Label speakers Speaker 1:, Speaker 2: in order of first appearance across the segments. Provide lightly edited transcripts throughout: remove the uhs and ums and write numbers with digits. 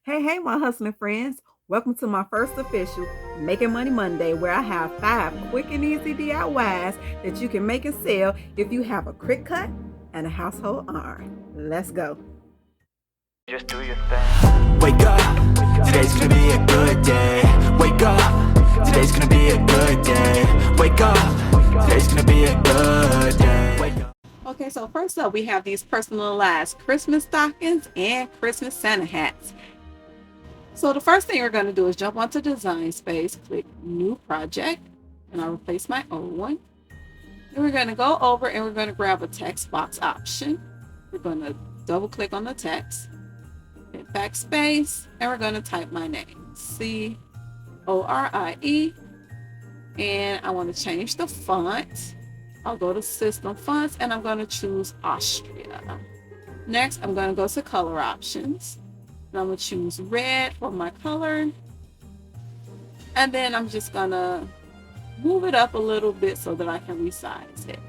Speaker 1: Hey, my hustling friends. Welcome to my first official Making Money Monday, where I have 5 quick and easy DIYs that you can make and sell if you have a Cricut and a household iron. Let's go.
Speaker 2: Just do your thing.
Speaker 3: Wake up, today's gonna be a good day. Wake up, today's gonna be a good day. Wake up, today's gonna be a good day. Wake up.
Speaker 1: Okay, so first up, we have these personalized Christmas stockings and Christmas Santa hats. So the first thing we're going to do is jump onto Design Space, click New Project, and I'll replace my old one. Then we're going to go over and we're going to grab a text box option. We're going to double click on the text, hit backspace, and we're going to type my name, Corie, and I want to change the font. I'll go to System Fonts, and I'm going to choose Austria. Next, I'm going to go to Color Options. And I'm going to choose red for my color. And then I'm just going to move it up a little bit so that I can resize it.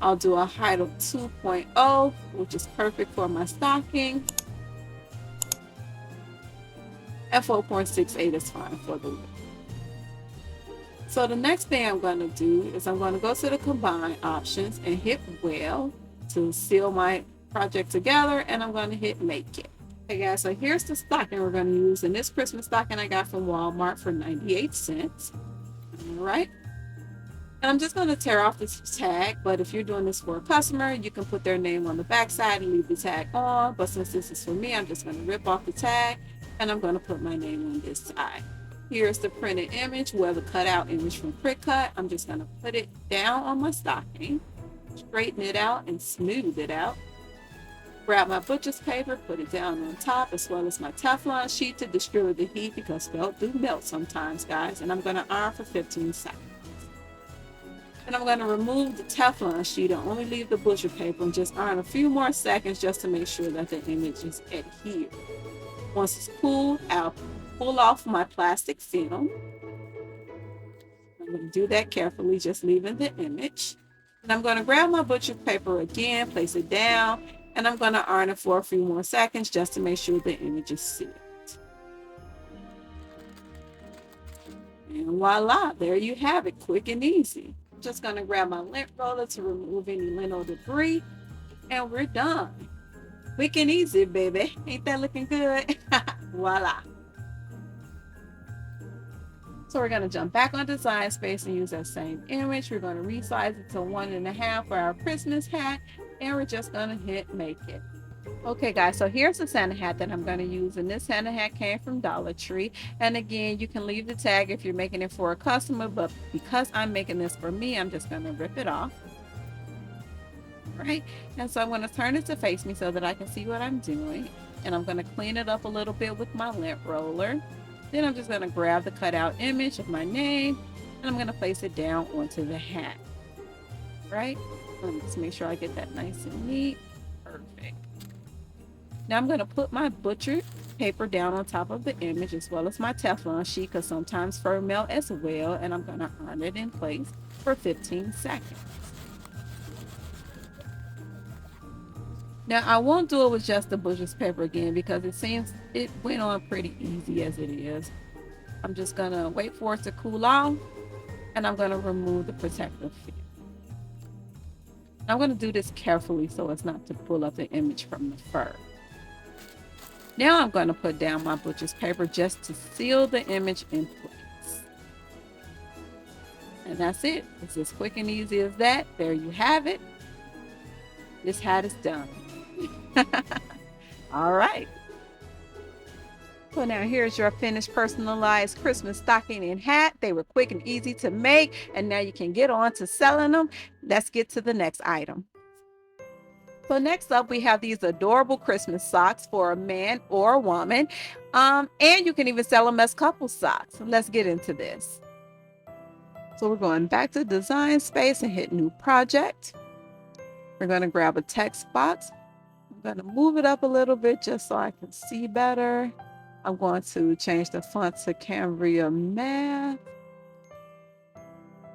Speaker 1: I'll do a height of 2.0, which is perfect for my stocking. And 4.68 is fine for the width. So the next thing I'm going to do is I'm going to go to the Combine options and hit Well to seal my project together. And I'm going to hit Make It. Okay guys, so here's the stocking we're going to use, and this Christmas stocking I got from Walmart for 98 cents. All right, and I'm just going to tear off this tag, but if you're doing this for a customer, you can put their name on the back side and leave the tag on, but since this is for me, I'm just going to rip off the tag and I'm going to put my name on this side. Here's the printed image, well, the cutout image from Cricut. I'm just going to put it down on my stocking, straighten it out and smooth it out. Grab my butcher's paper, put it down on top, as well as my Teflon sheet to distribute the heat, because felt do melt sometimes, guys. And I'm going to iron for 15 seconds. And I'm going to remove the Teflon sheet and only leave the butcher paper and just iron a few more seconds just to make sure that the image is adhered. Once it's cooled, I'll pull off my plastic film. I'm going to do that carefully, just leaving the image. And I'm going to grab my butcher paper again, place it down, and I'm going to iron it for a few more seconds just to make sure the image is sealed. And voila, there you have it, quick and easy. I'm just going to grab my lint roller to remove any lint or debris, and we're done. Quick and easy, baby. Ain't that looking good? Voila. So we're going to jump back on Design Space and use that same image. We're going to resize it to 1.5 for our Christmas hat, and we're just going to hit Make It. Okay guys, so here's the Santa hat that I'm going to use, and this Santa hat came from Dollar Tree. And again, you can leave the tag if you're making it for a customer, but because I'm making this for me, I'm just going to rip it off. Right, and so I'm going to turn it to face me so that I can see what I'm doing, and I'm going to clean it up a little bit with my lint roller. Then I'm just going to grab the cutout image of my name, and I'm going to place it down onto the hat. Right, let me just make sure I get that nice and neat. Perfect. Now I'm going to put my butcher paper down on top of the image, as well as my Teflon sheet, because sometimes fur melt as well, and I'm going to iron it in place for 15 seconds. Now I won't do it with just the butcher's paper again, because it seems it went on pretty easy as it is. I'm just going to wait for it to cool off, and I'm going to remove the protective film. I'm going to do this carefully so as not to pull up the image from the fur. Now I'm going to put down my butcher's paper just to seal the image in place. And that's it. It's as quick and easy as that. There you have it. This hat is done. All right. So now here's your finished personalized Christmas stocking and hat. They were quick and easy to make, and now you can get on to selling them. Let's get to the next item. So next up, we have these adorable Christmas socks for a man or a woman. And you can even sell them as couple socks. Let's get into this. So we're going back to Design Space and hit New Project. We're going to grab a text box. I'm going to move it up a little bit just so I can see better. I'm going to change the font to Cambria Math.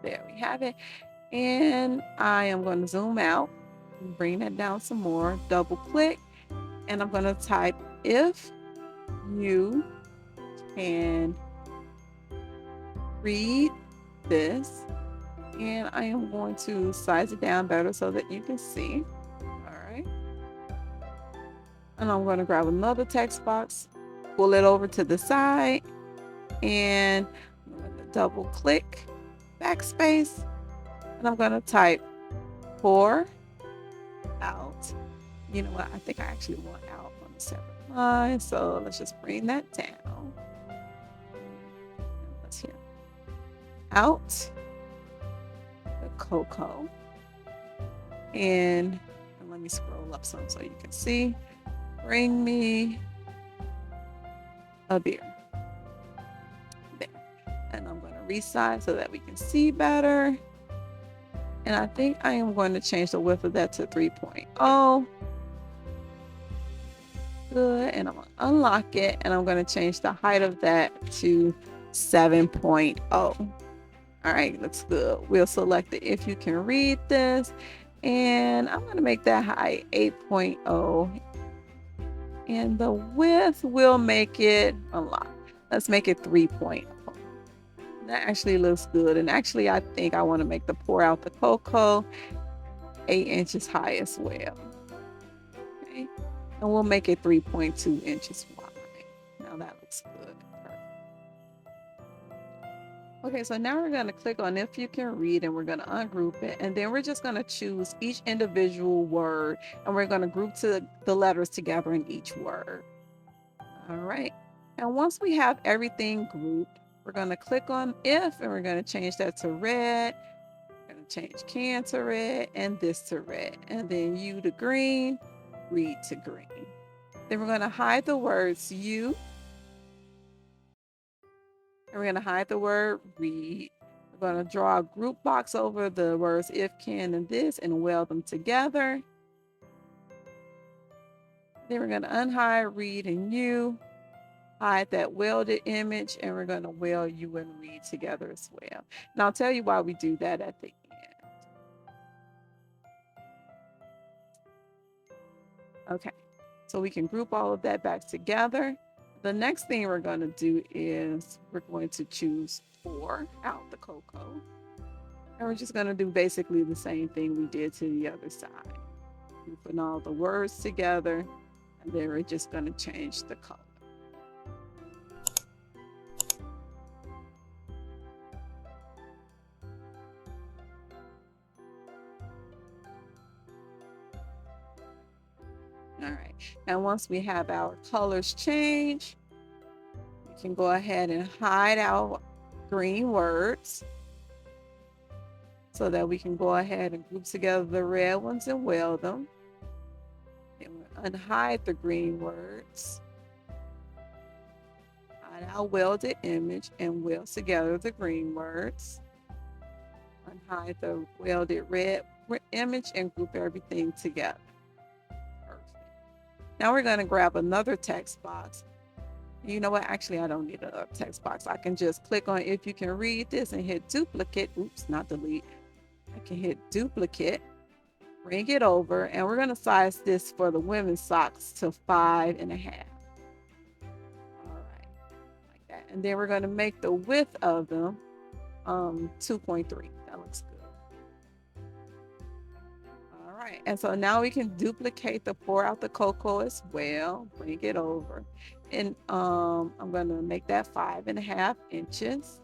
Speaker 1: There we have it. And I am going to zoom out and bring that down some more. Double click. And I'm going to type if you can read this, and I am going to size it down better so that you can see. All right. And I'm going to grab another text box, pull it over to the side, and I'm going to double click, backspace, and I'm going to type pour out. You know what? I think I actually want out on a separate line, so let's just bring that down. Let's hear out the Coco, and let me scroll up some so you can see. Bring me a beer. There. And I'm going to resize so that we can see better. And I think I am going to change the width of that to 3.0. Good. And I'm going to unlock it, and I'm going to change the height of that to 7.0. All right, looks good. We'll select it if you can read this, and I'm going to make that height 8.0. And the width will make it unlock. Let's make it 3.0. That actually looks good. And actually, I think I want to make the pour out the Coco 8 inches high as well. Okay. And we'll make it 3.2 inches wide. Now that looks good. Okay, so now we're going to click on if you can read, and we're going to ungroup it, and then we're just going to choose each individual word, and we're going to group the letters together in each word. All right, and once we have everything grouped, we're going to click on if, and we're going to change that to red. We're going to change can to red, and this to red, and then you to green, read to green. Then we're going to hide the words you, and we're going to hide the word read. We're going to draw a group box over the words if, can, and this, and weld them together. Then we're going to unhide read and you, hide that welded image, and we're going to weld you and read together as well. And I'll tell you why we do that at the end. Okay, so we can group all of that back together. The next thing we're going to do is we're going to choose pour out the Coco. And we're just going to do basically the same thing we did to the other side. We're putting all the words together, and then we're just going to change the color. All right, and once we have our colors changed, we can go ahead and hide our green words so that we can go ahead and group together the red ones and weld them. Then we'll unhide the green words, hide our welded image, and weld together the green words. Unhide the welded red image and group everything together. Now we're going to grab another text box. You know what? Actually, I don't need another text box. I can just click on if you can read this and hit duplicate. Oops, not delete. I can hit duplicate, bring it over, and we're going to size this for the women's socks to 5.5. All right, like that. And then we're going to make the width of them 2.3. That looks good. Right, and so now we can duplicate the pour out the Coco as well. Bring it over, and I'm going to make that 5.5 inches.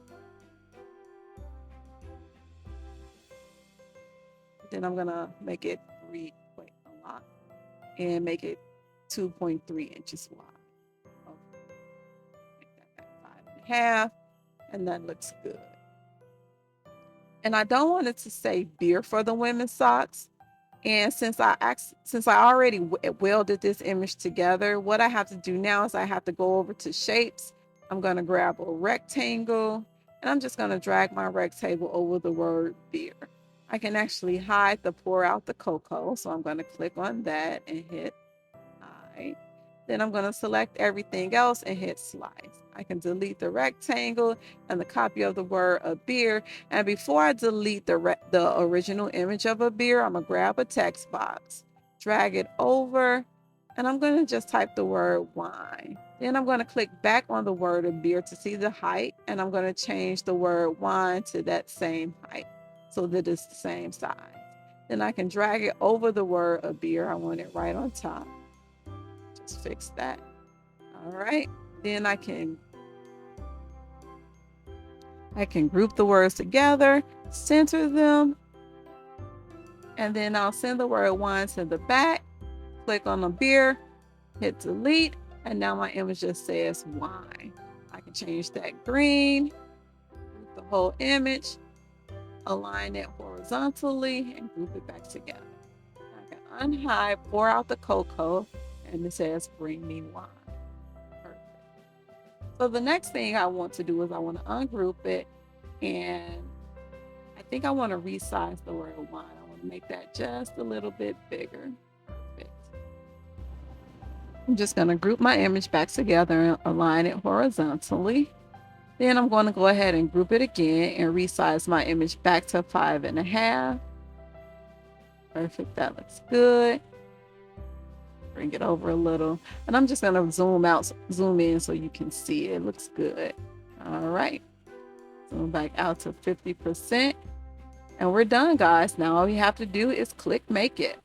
Speaker 1: Then I'm going to make it and make it 2.3 inches wide. Okay. Make that 5.5, and that looks good. And I don't want it to say beer for the women's socks. And since I already welded this image together, what I have to do now is I have to go over to shapes. I'm going to grab a rectangle, and I'm just going to drag my rectangle over the word beer. I can actually hide the pour out the Coco. So I'm going to click on that and hit hide. Then I'm going to select everything else and hit slice. I can delete the rectangle and the copy of the word a beer. And before I delete the original image of a beer, I'm going to grab a text box, drag it over, and I'm going to just type the word wine. Then I'm going to click back on the word of beer to see the height, and I'm going to change the word wine to that same height so that it's the same size. Then I can drag it over the word of beer. I want it right on top. Just fix that. All right. Then I can group the words together, center them, and then I'll send the word wine to the back, click on the beer, hit delete, and now my image just says wine. I can change that green, group the whole image, align it horizontally, and group it back together. I can unhide, pour out the cocoa, and it says bring me wine. Perfect. So the next thing I want to do is I want to ungroup it, and I think I want to resize the word wine. I want to make that just a little bit bigger. Perfect. I'm just going to group my image back together and align it horizontally. Then I'm going to go ahead and group it again and resize my image back to 5.5. Perfect, that looks good. Bring it over a little. And I'm just going to zoom in so you can see it. It looks good. All right. Zoom back out to 50%. And we're done, guys. Now all we have to do is click make it.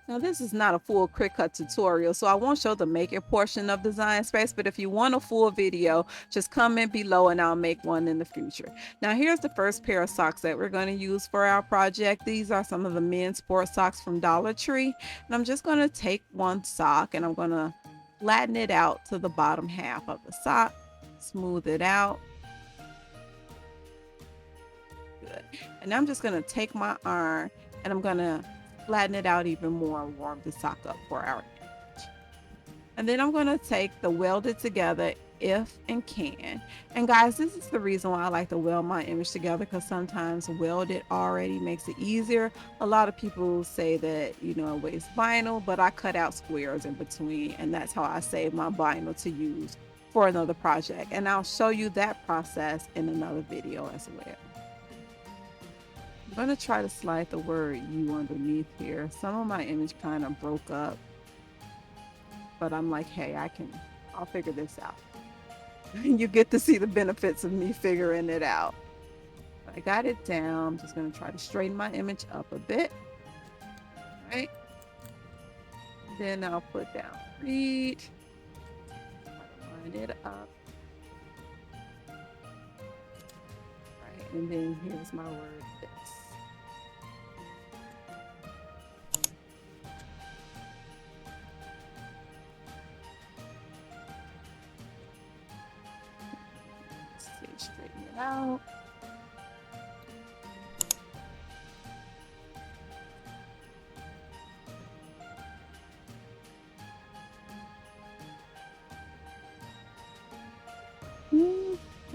Speaker 1: Now this is not a full Cricut tutorial, so I won't show the make it portion of Design Space, but if you want a full video, just comment below and I'll make one in the future. Now here's the first pair of socks that we're going to use for our project. These are some of the men's sports socks from Dollar Tree. And I'm just going to take one sock and I'm going to flatten it out to the bottom half of the sock, smooth it out. Good. And I'm just going to take my iron and I'm going to flatten it out even more and warm the sock up for our image. And then I'm going to take the welded together if and can. And guys, this is the reason why I like to weld my image together, because sometimes welded already makes it easier. A lot of people say that, you know, it wastes vinyl, but I cut out squares in between, and that's how I save my vinyl to use for another project. And I'll show you that process in another video as well. I'm going to try to slide the word you underneath here. Some of my image kind of broke up, but I'm like, hey, I'll figure this out. You get to see the benefits of me figuring it out. I got it down. I'm just going to try to straighten my image up a bit. All right. Then I'll put down read. Line it up. All right. And then here's my word this. Straighten it out.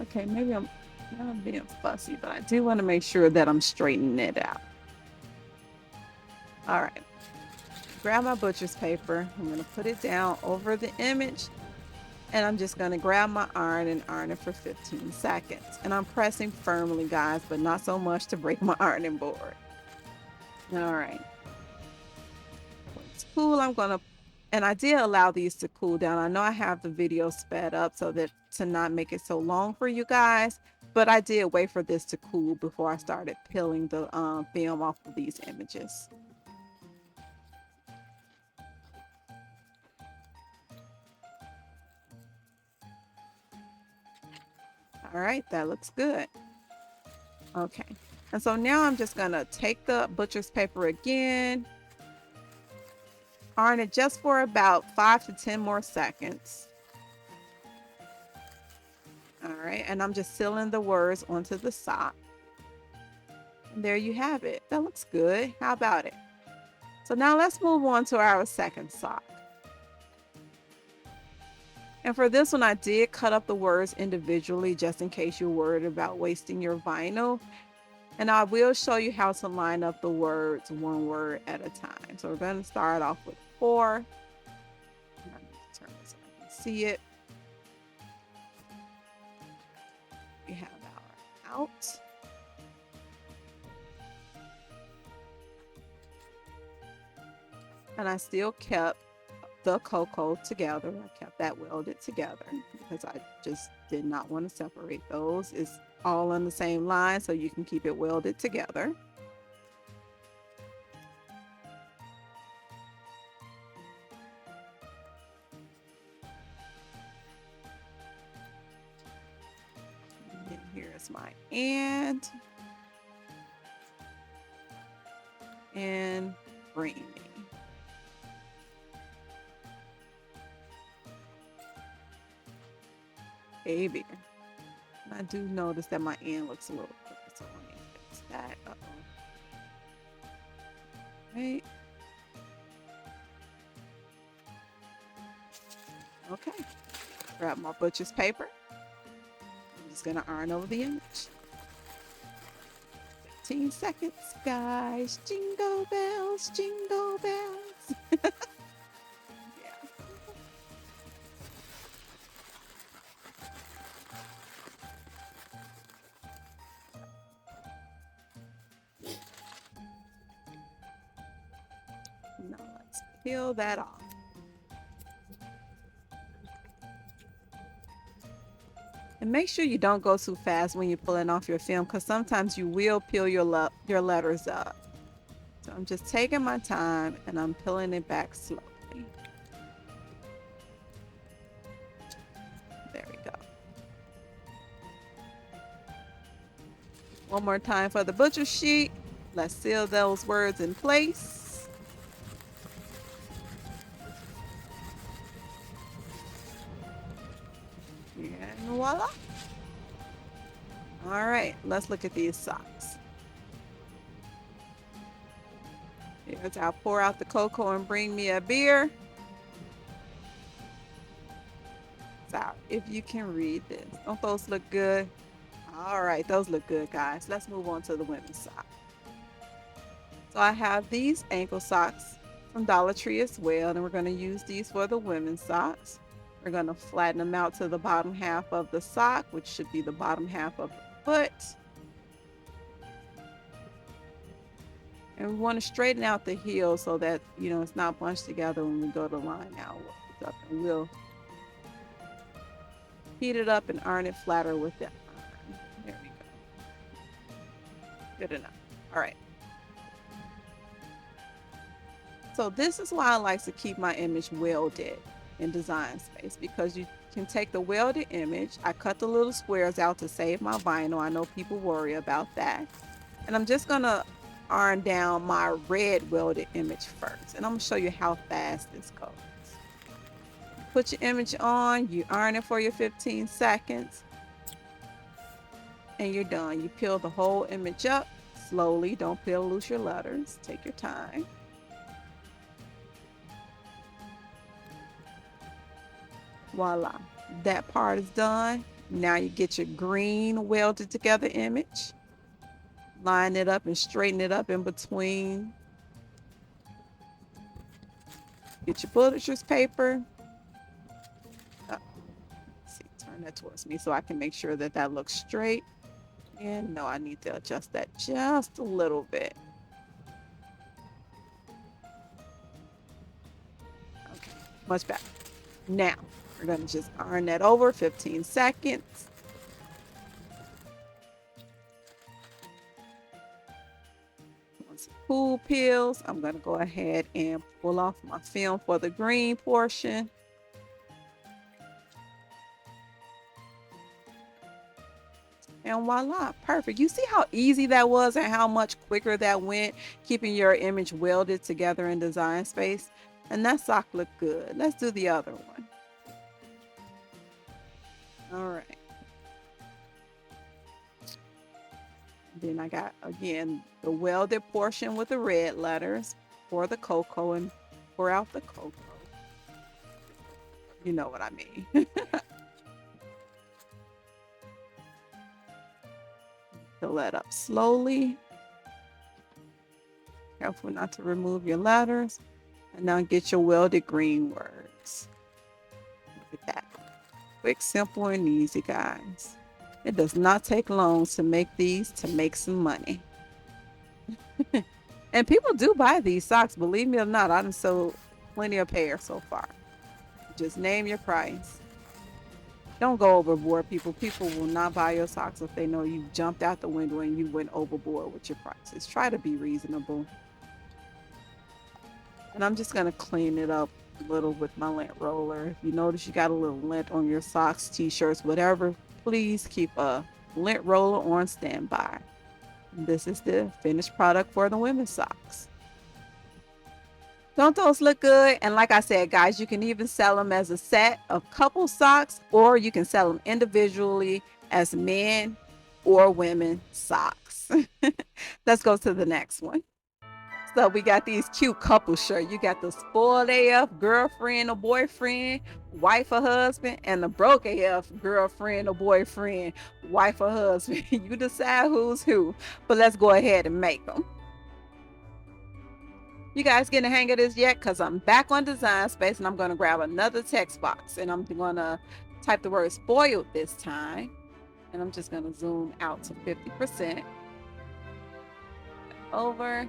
Speaker 1: Okay, maybe I'm not being fussy, but I do want to make sure that I'm straightening it out. All right. Grab my butcher's paper. I'm going to put it down over the image. And I'm just going to grab my iron and iron it for 15 seconds. And I'm pressing firmly, guys, but not so much to break my ironing board. All right. When it's cool, I'm going to, and I did allow these to cool down. I know I have the video sped up so that to not make it so long for you guys, but I did wait for this to cool before I started peeling the film off of these images. All right, that looks good. Okay, and so now I'm just gonna take the butcher's paper again, iron it just for about 5 to 10 more seconds. All right, and I'm just sealing the words onto the sock. And there you have it. That looks good. How about it? So now let's move on to our second sock. And for this one, I did cut up the words individually just in case you're worried about wasting your vinyl. And I will show you how to line up the words one word at a time. So we're going to start off with for. I'm going to turn this so I can see it. We have our out. And I still kept the Coco together. I kept that welded together because I just did not want to separate those. It's all on the same line, so you can keep it welded together. And here's my and bring me. Baby. I do notice that my end looks a little crooked, so let me fix that. Right. Okay. Grab my butcher's paper. I'm just gonna iron over the image. 15 seconds, guys. Jingle bells, jingle bells. Yeah. Now let's peel that off. And make sure you don't go too fast when you're pulling off your film, because sometimes you will peel your letters up. So I'm just taking my time and I'm peeling it back slowly. There we go. One more time for the butcher sheet. Let's seal those words in place. And voila. All right, let's look at these socks. Here's I'll pour out the Coco and bring me a beer. So if you can read this, don't those look good? All right, those look good, guys. Let's move on to the women's sock. So I have these ankle socks from Dollar Tree as well, and we're going to use these for the women's socks. We're going to flatten them out to the bottom half of the sock, which should be the bottom half of the foot. And we want to straighten out the heel so that, you know, it's not bunched together when we go to line out. And we'll heat it up and iron it flatter with the iron. There we go. Good enough. All right. So this is why I like to keep my image welded in Design Space, because you can take the welded image. I cut the little squares out to save my vinyl. I know people worry about that. And I'm just gonna iron down my red welded image first. And I'm gonna show you how fast this goes. Put your image on, you iron it for your 15 seconds, and you're done. You peel the whole image up slowly. Don't peel loose your letters. Take your time. Voila, that part is done. Now you get your green welded together image. Line it up and straighten it up in between. Get your butcher's paper. See, turn that towards me so I can make sure that that looks straight. And no, I need to adjust that just a little bit. Okay, much better. Now, we're going to just iron that over 15 seconds. Once it cool peels, I'm going to go ahead and pull off my film for the green portion. And voila, perfect. You see how easy that was and how much quicker that went, keeping your image welded together in Design Space? And that sock looked good. Let's do the other one. All right. Then I got, again, the welded portion with the red letters for the Coco, and pour out the Coco. You know what I mean. Fill that up slowly. Careful not to remove your letters. And now get your welded green words. Look at that. Quick, simple, and easy, guys. It does not take long to make these to make some money. And people do buy these socks, believe me or not. I done sold plenty of pair so far. Just name your price. Don't go overboard, people. People will not buy your socks if they know you jumped out the window and you went overboard with your prices. Try to be reasonable. And I'm just going to clean it up a little with my lint roller. If you notice you got a little lint on your socks, t-shirts, whatever, please keep a lint roller on standby. This is the finished product for the women's socks. Don't those look good? And like I said, guys, you can even sell them as a set of couple socks, or you can sell them individually as men or women socks. Let's go to the next one. So we got these cute couple shirts. You got the spoiled AF girlfriend or boyfriend, wife or husband, and the broke AF girlfriend or boyfriend, wife or husband. You decide who's who, but let's go ahead and make them. You guys getting the hang of this yet? Because I'm back on Design Space and I'm going to grab another text box and I'm going to type the word spoiled this time. And I'm just going to zoom out to 50%. Over.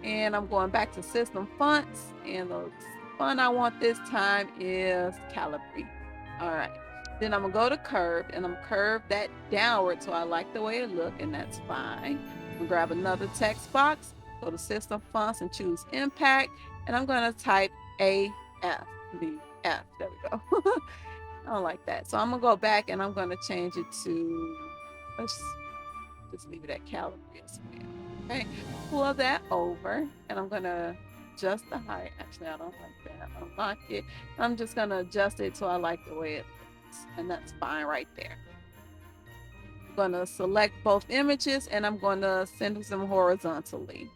Speaker 1: And I'm going back to system fonts. And the font I want this time is Calibri. All right. Then I'm going to go to curve and I'm curve that downward so I like the way it look, and that's fine. I'm going to grab another text box. Go to system fonts and choose impact, and I'm going to type AF, the F. There we go. I don't like that, so I'm gonna go back and I'm going to change it to, let's just leave it at Calibri as well. Okay, pull that over and I'm going to adjust the height. Actually, I don't like that. Unlock it. I'm just going to adjust it so I like the way it looks, and that's fine right there. I'm going to select both images and I'm going to send them horizontally.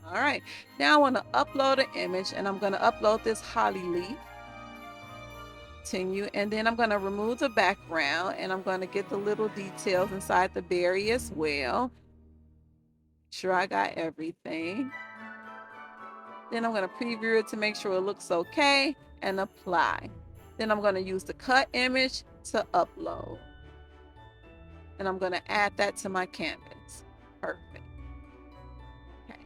Speaker 1: All right, now I want to upload an image and I'm going to upload this holly leaf. Continue, and then I'm going to remove the background and I'm going to get the little details inside the berry as well. Sure I got everything. Then I'm going to preview it to make sure it looks okay and apply. Then I'm going to use the cut image to upload. And I'm going to add that to my canvas. Perfect.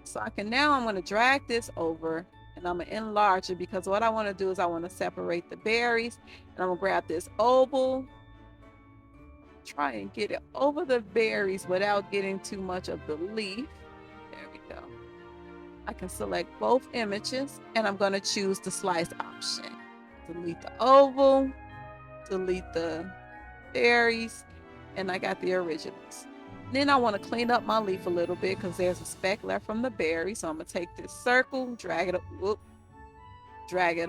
Speaker 1: So I'm going to drag this over and I'm going to enlarge it, because what I want to do is I want to separate the berries, and I'm going to grab this oval, try and get it over the berries without getting too much of the leaf. There we go. I can select both images and I'm going to choose the slice option. Delete the oval, delete the berries, and I got the originals. Then I want to clean up my leaf a little bit because there's a speck left from the berry. So I'm going to take this circle, drag it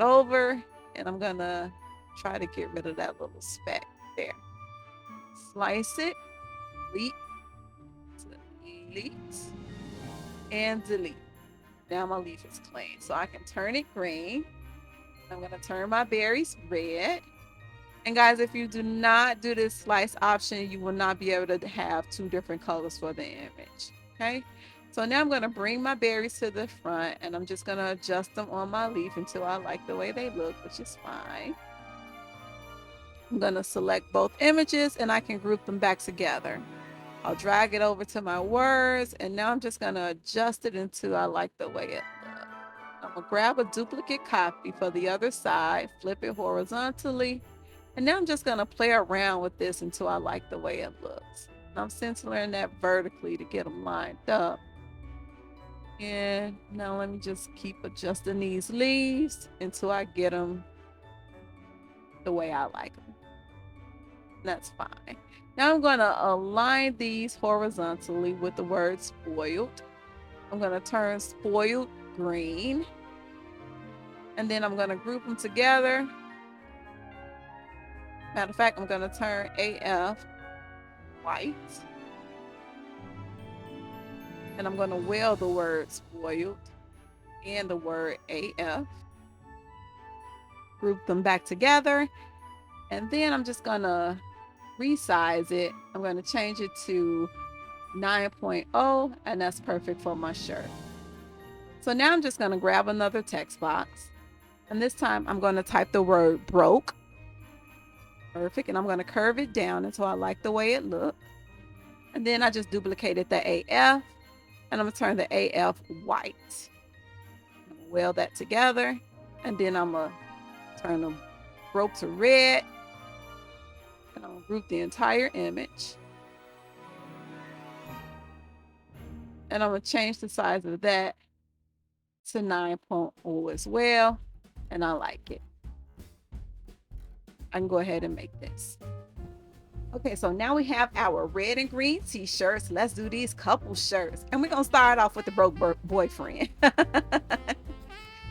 Speaker 1: over, and I'm going to try to get rid of that little speck there. Slice it, delete, and delete. Now my leaf is clean. So I can turn it green. I'm going to turn my berries red. And guys, if you do not do this slice option, you will not be able to have two different colors for the image. Okay, so now I'm going to bring my berries to the front and I'm just going to adjust them on my leaf until I like the way they look, which is fine. I'm going to select both images and I can group them back together. I'll drag it over to my words, and now I'm just going to adjust it until I like the way it looks. I'm going to grab a duplicate copy for the other side, flip it horizontally. And now I'm just going to play around with this until I like the way it looks. I'm centering that vertically to get them lined up. And now let me just keep adjusting these leaves until I get them the way I like them. That's fine. Now I'm going to align these horizontally with the word spoiled. I'm going to turn spoiled green. And then I'm going to group them together. Matter of fact, I'm going to turn AF white. And I'm going to weld the word spoiled and the word AF. Group them back together. And then I'm just going to resize it. I'm going to change it to 9.0, and that's perfect for my shirt. So now I'm just going to grab another text box. And this time I'm going to type the word broke. Perfect. And I'm going to curve it down until I like the way it looks. And then I just duplicated the AF, and I'm going to turn the AF white. I'm going to weld that together, and then I'm gonna turn the broke to red, and I'll group the entire image, and I'm gonna change the size of that to 9.0 as well, and I like it. I can go ahead and make this. Okay, so now we have our red and green t-shirts. Let's do these couple shirts. And we're going to start off with the broke boyfriend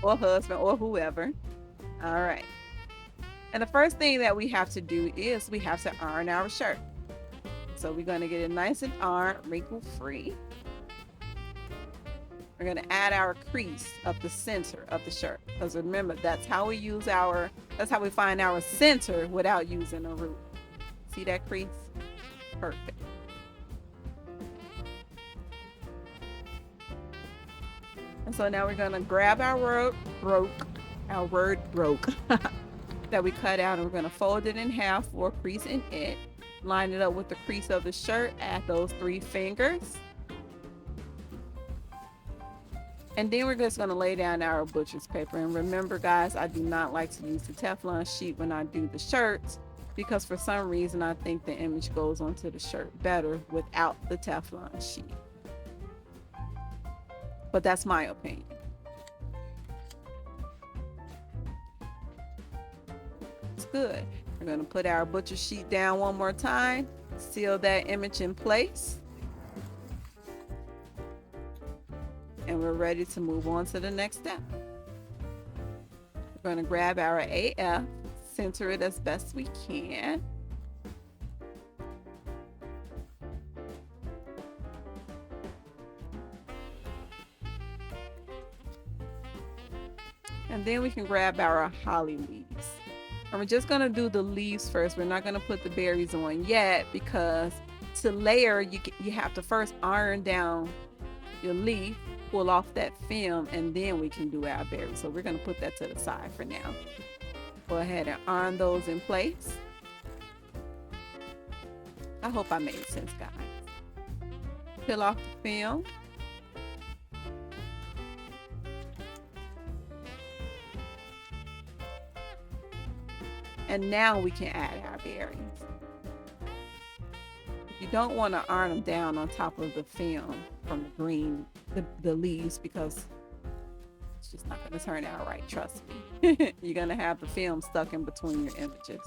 Speaker 1: or husband or whoever. All right. And the first thing that we have to do is we have to iron our shirt. So we're going to get it nice and ironed, wrinkle-free. We're going to add our crease up the center of the shirt. Because remember, that's how we find our center without using a ruler. See that crease? Perfect. And so now we're going to grab our word broke that we cut out, and we're going to fold it in half for a crease in it. Line it up with the crease of the shirt. Add those 3 fingers. And then we're just going to lay down our butcher's paper. And remember, guys, I do not like to use the Teflon sheet when I do the shirts, because for some reason I think the image goes onto the shirt better without the Teflon sheet. But that's my opinion. It's good. We're going to put our butcher sheet down one more time, seal that image in place, and we're ready to move on to the next step. We're going to grab our AF, center it as best we can. And then we can grab our holly leaves. And we're just going to do the leaves first. We're not going to put the berries on yet, because to layer, you have to first iron down your leaf, pull off that film, and then we can do our berries. So we're going to put that to the side for now. Go ahead and iron those in place. I hope I made sense, guys. Peel off the film. And now we can add our berries. You don't want to iron them down on top of the film from the green, the leaves, because it's just not going to turn out right, trust me. You're going to have the film stuck in between your images.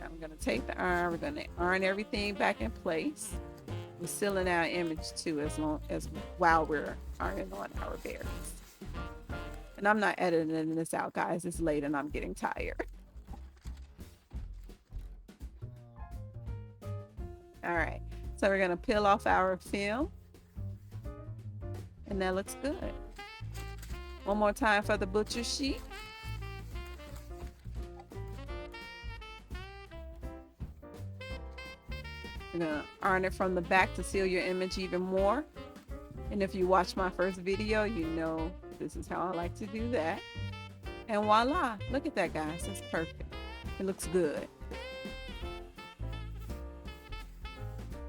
Speaker 1: Now we're going to take the iron, we're going to iron everything back in place. We're sealing our image too, as while we're ironing on our berries. And I'm not editing this out, guys. It's late and I'm getting tired. All right, so we're going to peel off our film. And that looks good. One more time for the butcher sheet. You're going to iron it from the back to seal your image even more. And if you watch my first video, you know this is how I like to do that. And voila, look at that, guys. It's perfect. It looks good.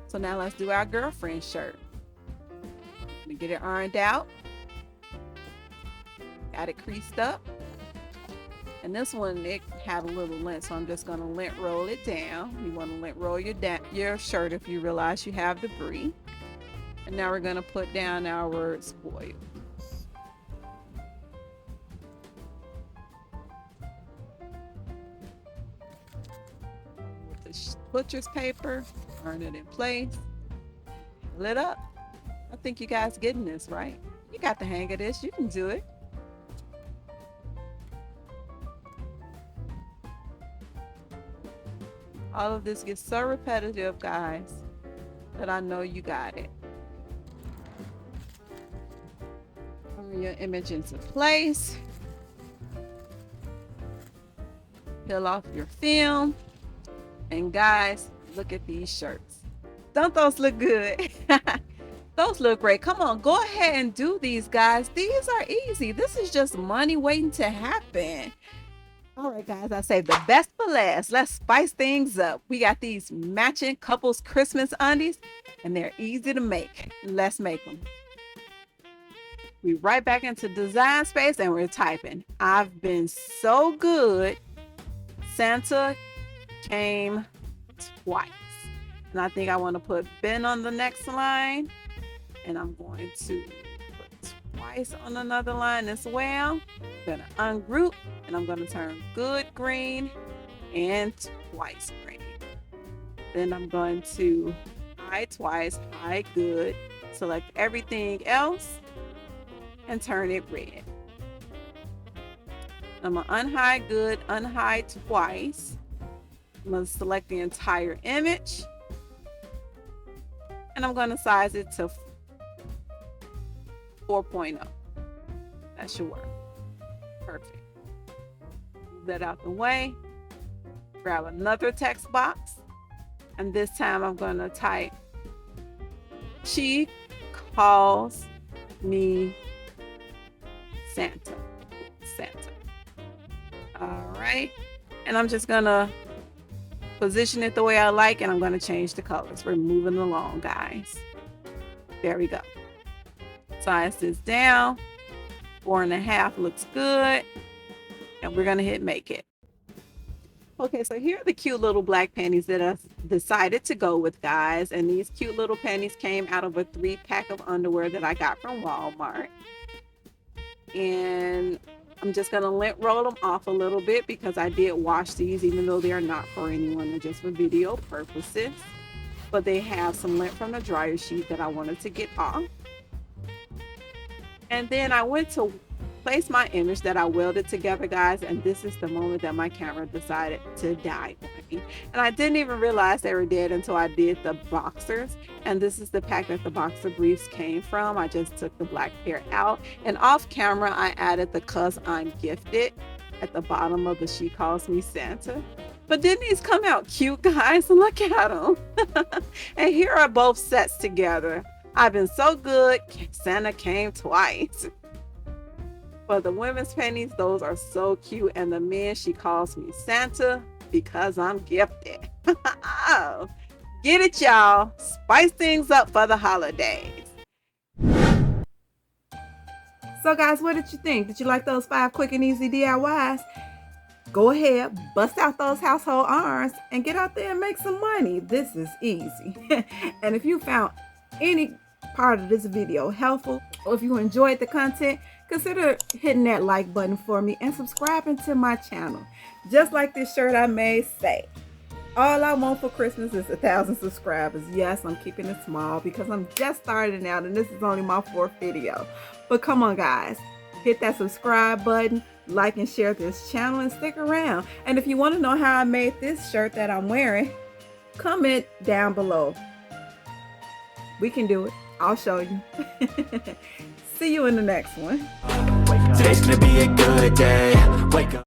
Speaker 1: So now let's do our girlfriend shirt. Let me get it ironed out. Got it creased up. And this one, it had a little lint, so I'm just going to lint roll it down. You want to lint roll your shirt if you realize you have debris. And now we're going to put down our word spoiled. With the butcher's paper, iron it in place. Lit up. I think you guys getting this, right? You got the hang of this. You can do it. All of this gets so repetitive, guys, that I know you got it. Bring your image into place. Peel off your film. And guys, look at these shirts. Don't those look good? Those look great. Come on, go ahead and do these, guys. These are easy. This is just money waiting to happen. All right, guys, I saved the best for last. Let's spice things up. We got these matching couples Christmas undies, and they're easy to make. Let's make them. We right back into design space and we're typing. I've been so good. Santa came twice. And I think I want to put been on the next line. And I'm going to put twice on another line as well. I'm going to ungroup and I'm going to turn good green and twice green. Then I'm going to hide twice, hide good, select everything else and turn it red. I'm going to unhide good, unhide twice. I'm going to select the entire image and I'm going to size it to 4.0. That should work. Perfect. Move that out the way. Grab another text box. And this time I'm going to type, she calls me Santa. Santa. All right. And I'm just going to position it the way I like, and I'm going to change the colors. We're moving along, guys. There we go. Size this down. 4.5 looks good. And we're going to hit make it. Okay, so here are the cute little black panties that I decided to go with, guys. And these cute little panties came out of a 3-pack of underwear that I got from Walmart. And I'm just going to lint roll them off a little bit because I did wash these, even though they are not for anyone, they're just for video purposes. But they have some lint from the dryer sheet that I wanted to get off. And then I went to place my image that I welded together, guys, and this is the moment that my camera decided to die on me. And I didn't even realize they were dead until I did the boxers. And this is the pack that the boxer briefs came from. I just took the black pair out, and off camera I added the "cause I'm gifted" at the bottom of the "she calls me Santa." But didn't these come out cute, guys? Look at them. And here are both sets together. I've been so good, Santa came twice. For the women's panties, those are so cute. And the men, she calls me Santa because I'm gifted. Get it, y'all. Spice things up for the holidays. So guys, what did you think? Did you like those 5 quick and easy DIYs? Go ahead, bust out those household irons and get out there and make some money. This is easy. And if you found any part of this video helpful, or if you enjoyed the content, consider hitting that like button for me and subscribing to my channel. Just like this shirt I made say, all I want for Christmas is 1,000 subscribers. Yes, I'm keeping it small because I'm just starting out and this is only my 4th video. But come on, guys, hit that subscribe button, like and share this channel, and stick around. And if you want to know how I made this shirt that I'm wearing, comment down below. We can do it. I'll show you. See you in the next one.
Speaker 3: Today's gonna be a good day. Wake up.